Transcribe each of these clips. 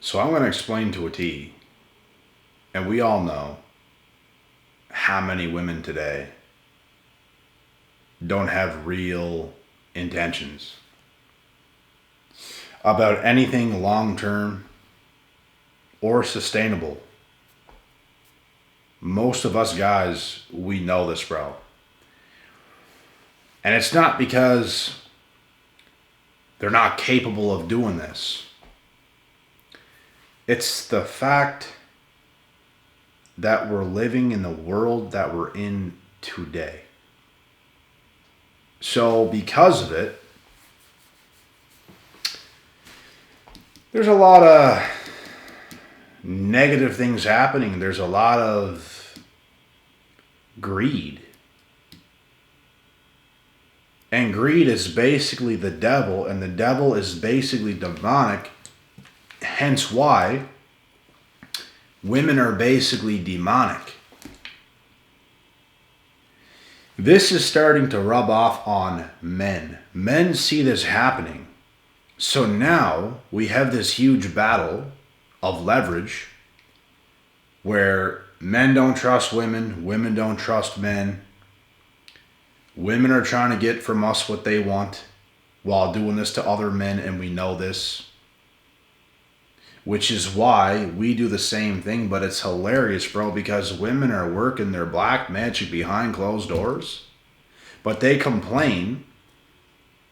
So I'm going to explain to a T, and we all know how many women today don't have real intentions about anything long-term or sustainable. Most of us guys, we know this, bro. And it's not because they're not capable of doing this. It's the fact that we're living in the world that we're in today. So because of it, there's a lot of negative things happening. There's a lot of greed. And greed is basically the devil, and the devil is basically demonic. Hence why women are basically demonic. This is starting to rub off on men. Men see this happening. So now we have this huge battle of leverage where men don't trust women, women don't trust men. Women are trying to get from us what they want while doing this to other men, and we know this. Which is why we do the same thing, but it's hilarious, bro, because women are working their black magic behind closed doors, but they complain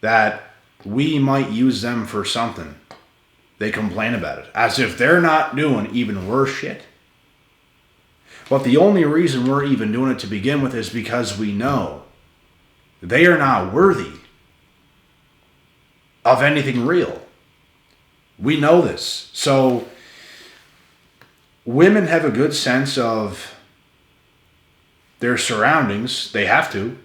that we might use them for something. They complain about it, as if they're not doing even worse shit. But the only reason we're even doing it to begin with is because we know they are not worthy of anything real. We know this. So women have a good sense of their surroundings. They have to.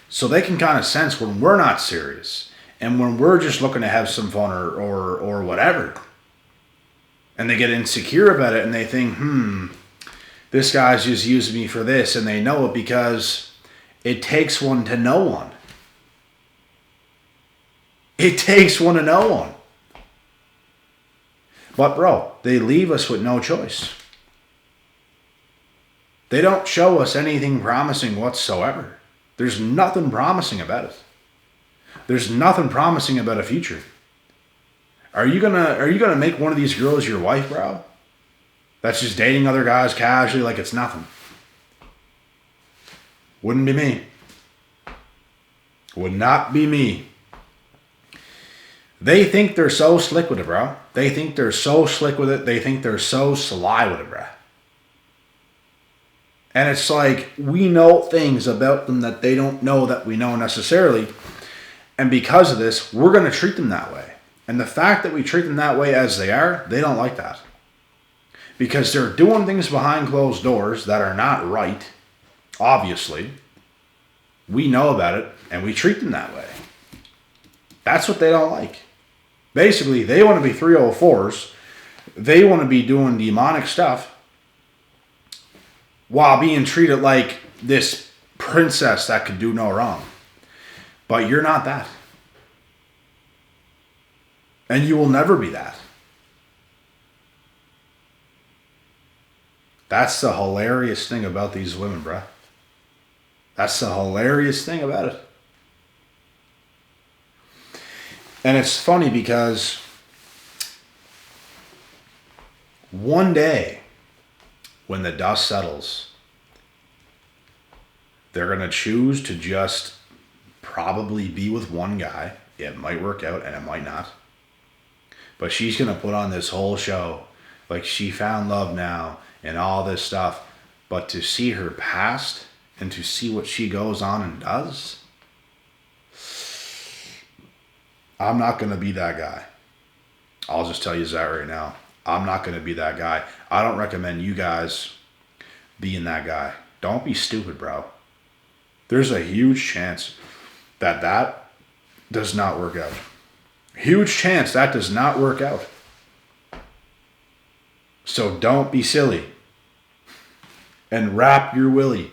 So they can kind of sense when we're not serious and when we're just looking to have some fun or whatever. And they get insecure about it and they think, this guy's just using me for this. And they know it because it takes one to know one. It takes one to know one. But bro, they leave us with no choice. They don't show us anything promising whatsoever. There's nothing promising about it. There's nothing promising about a future. Are you gonna make one of these girls your wife, bro? That's just dating other guys casually like it's nothing. Wouldn't be me. Would not be me. They think they're so slick with it, bro. They think they're so slick with it. They think they're so sly with it, bro. And it's like, we know things about them that they don't know that we know necessarily. And because of this, we're going to treat them that way. And the fact that we treat them that way as they are, they don't like that. Because they're doing things behind closed doors that are not right, obviously. We know about it, and we treat them that way. That's what they don't like. Basically, they want to be 304s. They want to be doing demonic stuff while being treated like this princess that could do no wrong. But you're not that. And you will never be that. That's the hilarious thing about these women, bruh. That's the hilarious thing about it. And it's funny because one day, when the dust settles, they're going to choose to just probably be with one guy. It might work out and it might not. But she's going to put on this whole show like she found love now and all this stuff. But to see her past and to see what she goes on and does, I'm not going to be that guy. I'll just tell you that right now. I'm not going to be that guy. I don't recommend you guys being that guy. Don't be stupid, bro. There's a huge chance that that does not work out. Huge chance that does not work out. So don't be silly. And wrap your willy.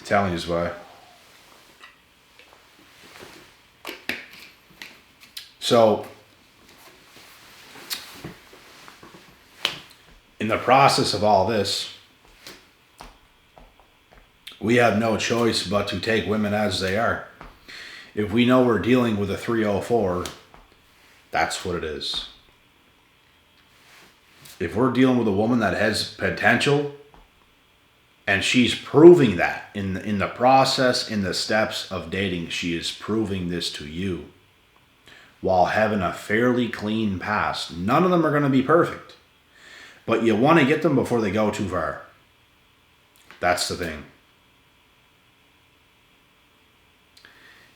Telling you why. So, in the process of all this, we have no choice but to take women as they are. If we know we're dealing with a 304, that's what it is. If we're dealing with a woman that has potential, and she's proving that in the process, in the steps of dating, she is proving this to you while having a fairly clean past. None of them are going to be perfect, but you want to get them before they go too far. That's the thing.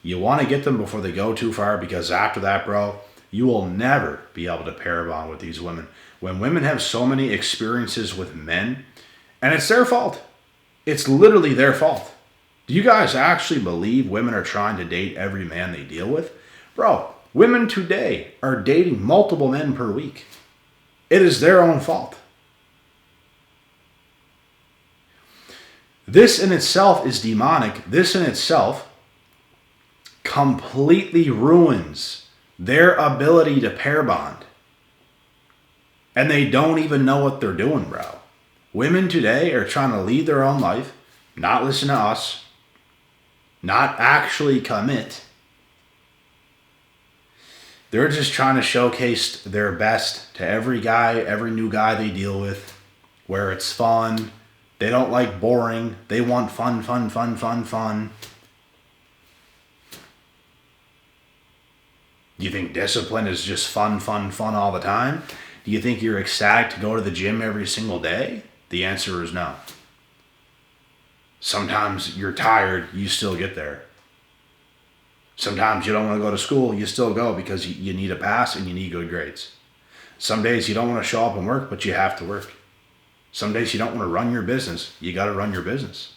You want to get them before they go too far, because after that, bro, you will never be able to pair bond with these women. When women have so many experiences with men, and it's their fault. It's literally their fault. Do you guys actually believe women are trying to date every man they deal with? Bro, women today are dating multiple men per week. It is their own fault. This in itself is demonic. This in itself completely ruins their ability to pair bond. And they don't even know what they're doing, bro. Women today are trying to lead their own life, not listen to us, not actually commit. They're just trying to showcase their best to every guy, every new guy they deal with, where it's fun. They don't like boring. They want fun, fun, fun, fun, fun. Do you think discipline is just fun, fun, fun all the time? Do you think you're ecstatic to go to the gym every single day? The answer is no. Sometimes you're tired, you still get there. Sometimes you don't want to go to school, you still go because you need a pass and you need good grades. Some days you don't want to show up and work, but you have to work. Some days you don't want to run your business, you got to run your business.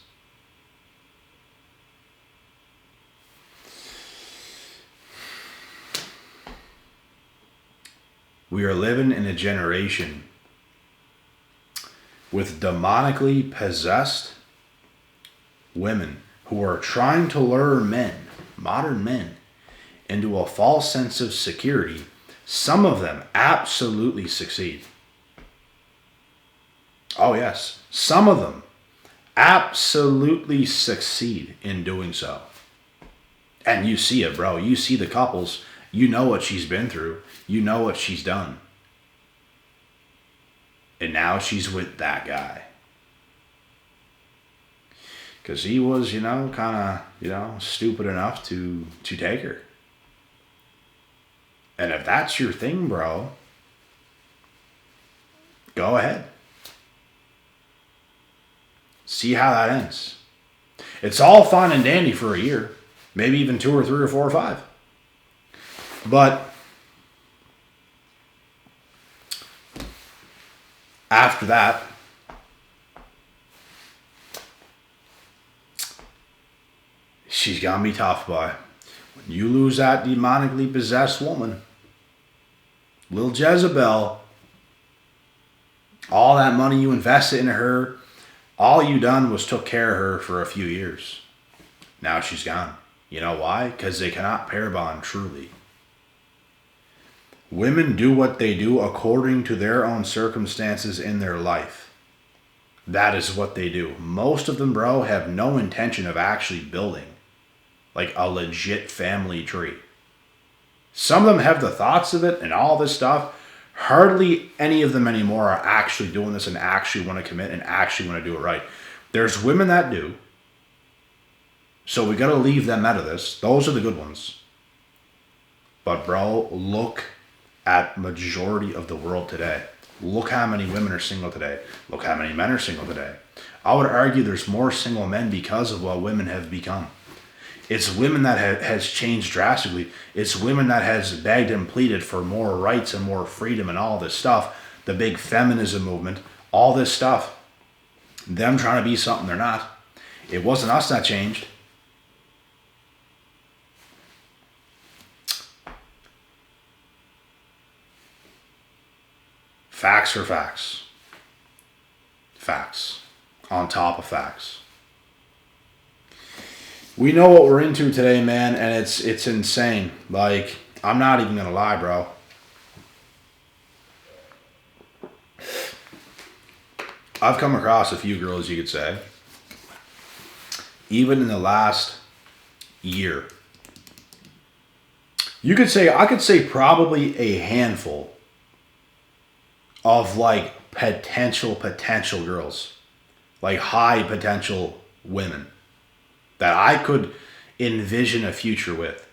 We are living in a generation with demonically possessed women who are trying to lure men, modern men, into a false sense of security. Some of them absolutely succeed. Oh yes, some of them absolutely succeed in doing so. And you see it, bro. You see the couples. You know what she's been through. You know what she's done. And now she's with that guy. Because he was, kind of, stupid enough to take her. And if that's your thing, bro, go ahead. See how that ends. It's all fine and dandy for a year. Maybe even 2 or 3 or 4 or 5. But after that, she's gonna be tough, boy. When you lose that demonically possessed woman, little Jezebel, all that money you invested into her, all you done was took care of her for a few years. Now she's gone. You know why? Because they cannot pair bond truly. Women do what they do according to their own circumstances in their life. That is what they do. Most of them, bro, have no intention of actually building like a legit family tree. Some of them have the thoughts of it and all this stuff. Hardly any of them anymore are actually doing this and actually want to commit and actually want to do it right. There's women that do. So we got to leave them out of this. Those are the good ones. But bro, look at majority of the world today. Look how many women are single today. Look how many men are single today. I would argue there's more single men because of what women have become. It's women that has changed drastically. It's women that has begged and pleaded for more rights and more freedom and all this stuff. The big feminism movement, all this stuff. Them trying to be something they're not. It wasn't us that changed. Facts are facts. Facts. On top of facts. We know what we're into today, man, and it's insane. Like, I'm not even going to lie, bro. I've come across a few girls, you could say, even in the last year. You could say, I could say probably a handful of like potential girls, like high potential women that I could envision a future with.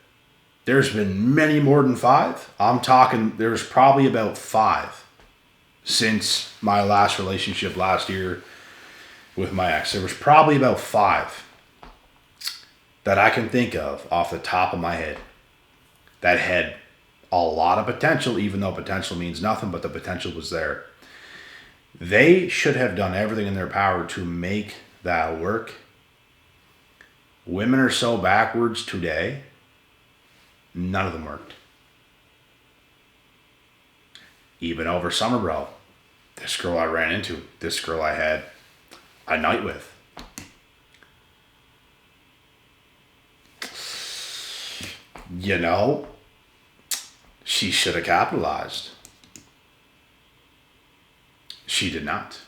There's been many more than 5. I'm talking, there's probably about 5 since my last relationship last year with my ex. There was probably about 5 that I can think of off the top of my head that had a lot of potential, even though potential means nothing, but the potential was there. They should have done everything in their power to make that work. Women are so backwards today, none of them worked. Even over summer, bro. This girl I ran into, this girl I had a night with. You know, she should have capitalized. She did not.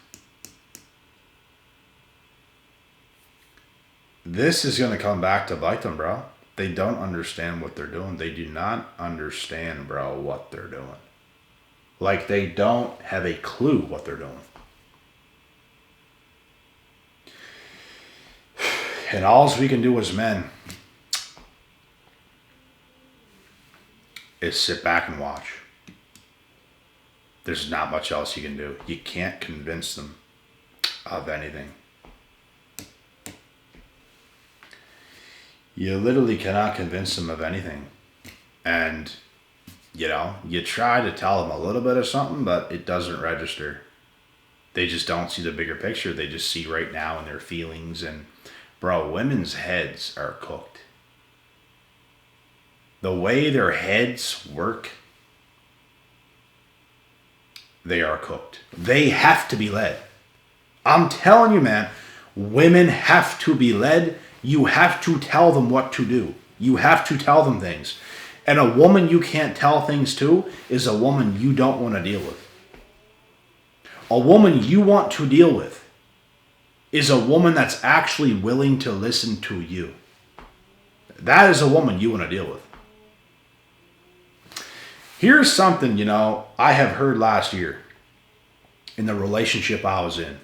This is going to come back to bite them, bro. They don't understand what they're doing. They do not understand, bro, what they're doing. Like, they don't have a clue what they're doing. And all we can do as men is sit back and watch. There's not much else you can do. You can't convince them of anything. You literally cannot convince them of anything. And, you know, you try to tell them a little bit of something, but it doesn't register. They just don't see the bigger picture. They just see right now in their feelings. And, bro, women's heads are cooked. The way their heads work, they are cooked. They have to be led. I'm telling you, man, women have to be led. You have to tell them what to do. You have to tell them things. And a woman you can't tell things to is a woman you don't want to deal with. A woman you want to deal with is a woman that's actually willing to listen to you. That is a woman you want to deal with. Here's something, you know, I have heard last year in the relationship I was in.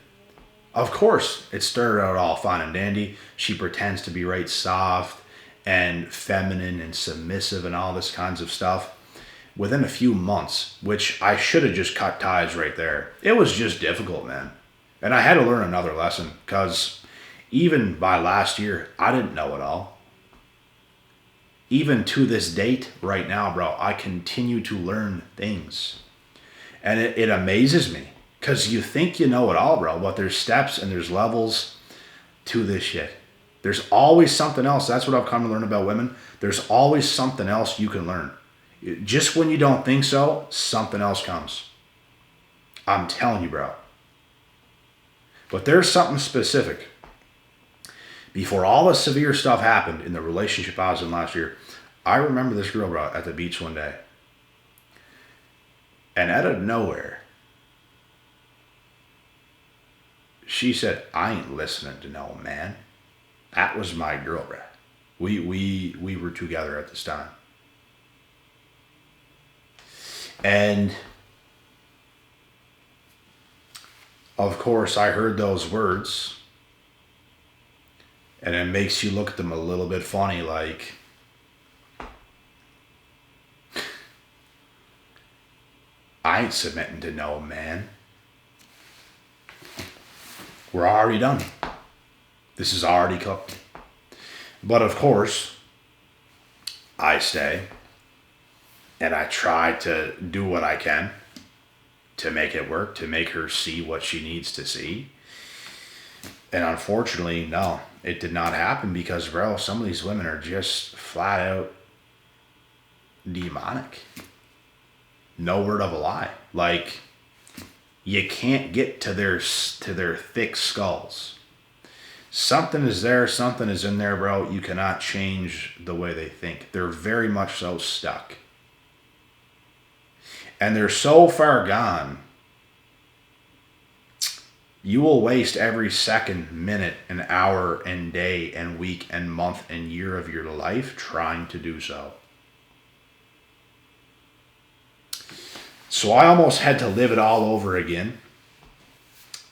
Of course, it started out all fine and dandy. She pretends to be right soft and feminine and submissive and all this kinds of stuff. Within a few months, which I should have just cut ties right there. It was just difficult, man. And I had to learn another lesson because even by last year, I didn't know it all. Even to this date right now, bro, I continue to learn things. And it amazes me because you think you know it all, bro, but there's steps and there's levels to this shit. There's always something else. That's what I've come to learn about women. There's always something else you can learn. Just when you don't think so, something else comes. I'm telling you, bro. But there's something specific. Before all the severe stuff happened in the relationship I was in last year, I remember this girl, bro, at the beach one day. And out of nowhere, she said, I ain't listening to no man. That was my girl, bro. We were together at this time. And of course, I heard those words. And it makes you look at them a little bit funny, like, I ain't submitting to no man. We're already done. This is already cooked. But of course, I stay. And I try to do what I can to make it work, to make her see what she needs to see. And unfortunately, no, it did not happen because, bro, some of these women are just flat out demonic. No word of a lie. Like, you can't get to their thick skulls. Something is there, something is in there, bro. You cannot change the way they think. They're very much so stuck. And they're so far gone, you will waste every second, minute, and hour, and day, and week, and month, and year of your life trying to do so. So I almost had to live it all over again,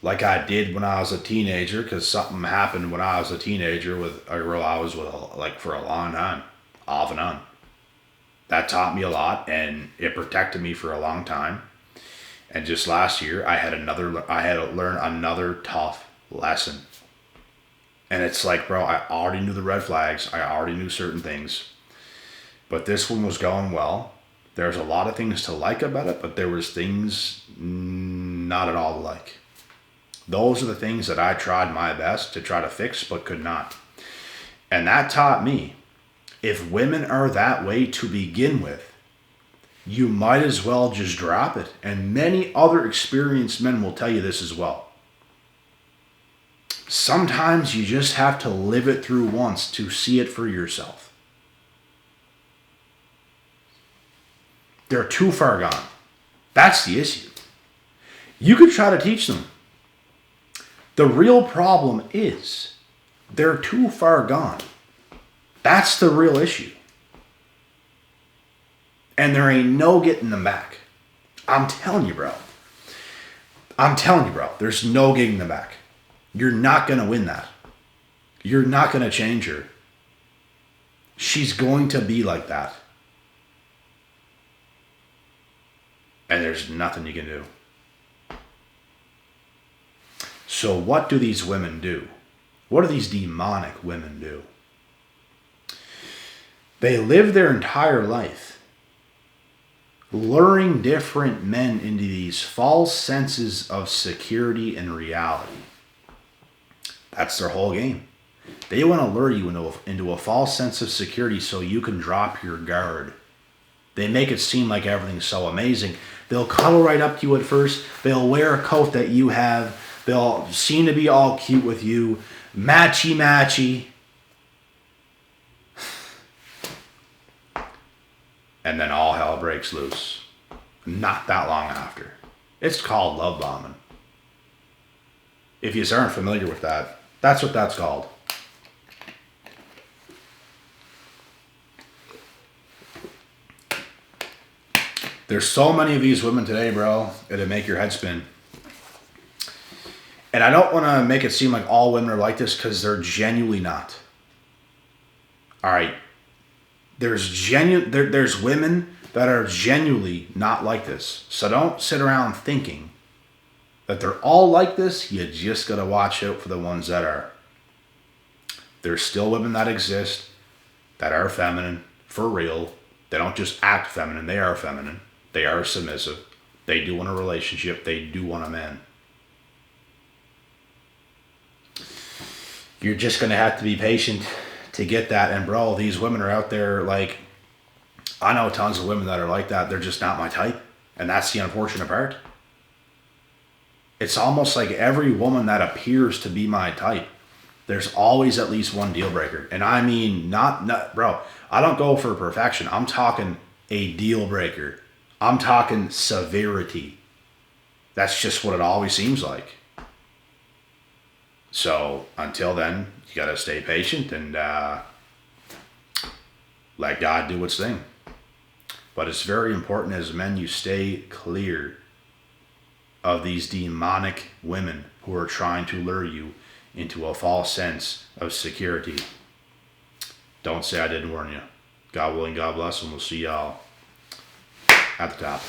like I did when I was a teenager, because something happened when I was a teenager with a girl I was with like for a long time, off and on. That taught me a lot, and it protected me for a long time. And just last year, I had to learn another tough lesson. And it's like, bro, I already knew the red flags. I already knew certain things. But this one was going well. There's a lot of things to like about it, but there was things not at all to like. Those are the things that I tried my best to try to fix, but could not. And that taught me, if women are that way to begin with, you might as well just drop it. And many other experienced men will tell you this as well. Sometimes you just have to live it through once to see it for yourself. They're too far gone. That's the issue. You could try to teach them. The real problem is they're too far gone. That's the real issue. And there ain't no getting them back. I'm telling you, bro. There's no getting them back. You're not going to win that. You're not going to change her. She's going to be like that. And there's nothing you can do. So what do these women do? What do these demonic women do? They live their entire life luring different men into these false senses of security and reality. That's their whole game. They want to lure you into a false sense of security so you can drop your guard. They make it seem like everything's so amazing. They'll cuddle right up to you at first. They'll wear a coat that you have. They'll seem to be all cute with you. Matchy. And then all hell breaks loose. Not that long after. It's called love bombing. If you aren't familiar with that, that's what that's called. There's so many of these women today, bro, it'll make your head spin. And I don't want to make it seem like all women are like this, because they're genuinely not. All right. There's women that are genuinely not like this. So don't sit around thinking that they're all like this. You just got to watch out for the ones that are. There's still women that exist that are feminine, for real. They don't just act feminine. They are feminine. They are submissive. They do want a relationship. They do want a man. You're just going to have to be patient to get that. And bro, these women are out there, like, I know tons of women that are like that. They're just not my type. And that's the unfortunate part. It's almost like every woman that appears to be my type, there's always at least one deal breaker. And I mean, not bro, I don't go for perfection. I'm talking a deal breaker. I'm talking severity. That's just what it always seems like. So until then, you got to stay patient and let God do its thing. But it's very important as men you stay clear of these demonic women who are trying to lure you into a false sense of security. Don't say I didn't warn you. God willing, God bless, and we'll see y'all at the top.